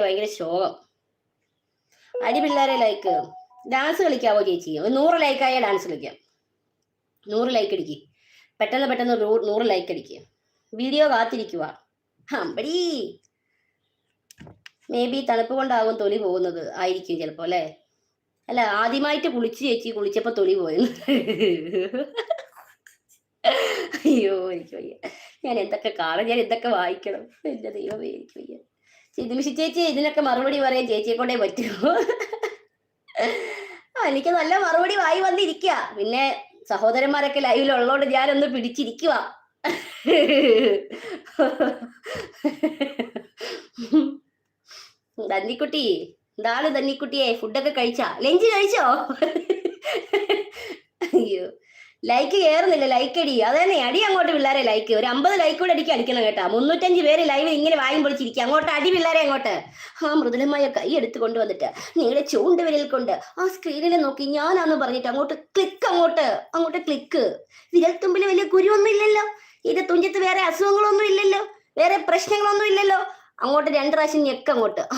ഭയങ്കര ശോകം. അടി പിള്ളേരെ ലൈക്ക്. ഡാൻസ് കളിക്കാവോ ചേച്ചി? 100 ലൈക്കായ ഡാൻസ് കളിക്കാം. 100 ലൈക്ക് അടിക്ക്. പെട്ടെന്ന് 100 ലൈക്ക് അടിക്ക്. വീഡിയോ കാത്തിരിക്കുക. അമ്പടി. മേ ബി തണുപ്പ് കൊണ്ടാകും തൊലി പോകുന്നത് ആയിരിക്കും ചിലപ്പോ അല്ലെ. അല്ല, ആദ്യമായിട്ട് കുളിച്ച് ചേച്ചി, കുളിച്ചപ്പോ തൊലി പോയെന്ന്. അയ്യോ എനിക്ക് വയ്യ. ഞാൻ എന്തൊക്കെ കാണും, ഞാൻ എന്തൊക്കെ വായിക്കണം. എന്റെ ദൈവമേ എനിക്ക് വയ്യ. നിമിഷ ചേച്ചി ഇതിനൊക്കെ മറുപടി പറയാൻ ചേച്ചിയെ കൊണ്ടേ പറ്റുമോ? എനിക്ക് നല്ല മറുപടി വായി വന്നിരിക്കുക. പിന്നെ സഹോദരന്മാരൊക്കെ ലൈവിലുള്ളതുകൊണ്ട് ഞാനൊന്ന് പിടിച്ചിരിക്കുക. ധന്നിക്കുട്ടി, എന്താണ് ധന്നിക്കുട്ടിയെ, ഫുഡൊക്കെ കഴിച്ചാ? ലഞ്ച് കഴിച്ചോ? അയ്യോ, ലൈക്ക് കയറുന്നില്ല. ലൈക്ക് അടി. അതന്നെ, അടി അങ്ങോട്ട് പിള്ളേരെ. ലൈക്ക് ഒരു 50 ലൈക്ക് കൂടെ അടിക്കണം കേട്ടാ. 305 പേര് ലൈവ് ഇങ്ങനെ വായും പൊളിച്ചിരിക്കുക. അങ്ങോട്ട് അടി പിള്ളേരെ അങ്ങോട്ട്. ആ മൃദുലമായ കൈ എടുത്ത് കൊണ്ടുവന്നിട്ട് നിങ്ങളുടെ ചൂണ്ടുവിരൽ കൊണ്ട് ആ സ്ക്രീനിൽ നോക്കി ഞാനാന്ന് പറഞ്ഞിട്ട് അങ്ങോട്ട് ക്ലിക്ക്, അങ്ങോട്ട് ക്ലിക്ക്. വിരൽത്തുമ്പിൽ വലിയ കുരുവൊന്നും ഇല്ലല്ലോ. ഇത് തുഞ്ചത്ത് വേറെ അസുഖങ്ങളൊന്നും ഇല്ലല്ലോ, വേറെ പ്രശ്നങ്ങളൊന്നും ഇല്ലല്ലോ. അങ്ങോട്ട് 2 പ്രാവശ്യം ഞെക്കങ്ങോട്ട്.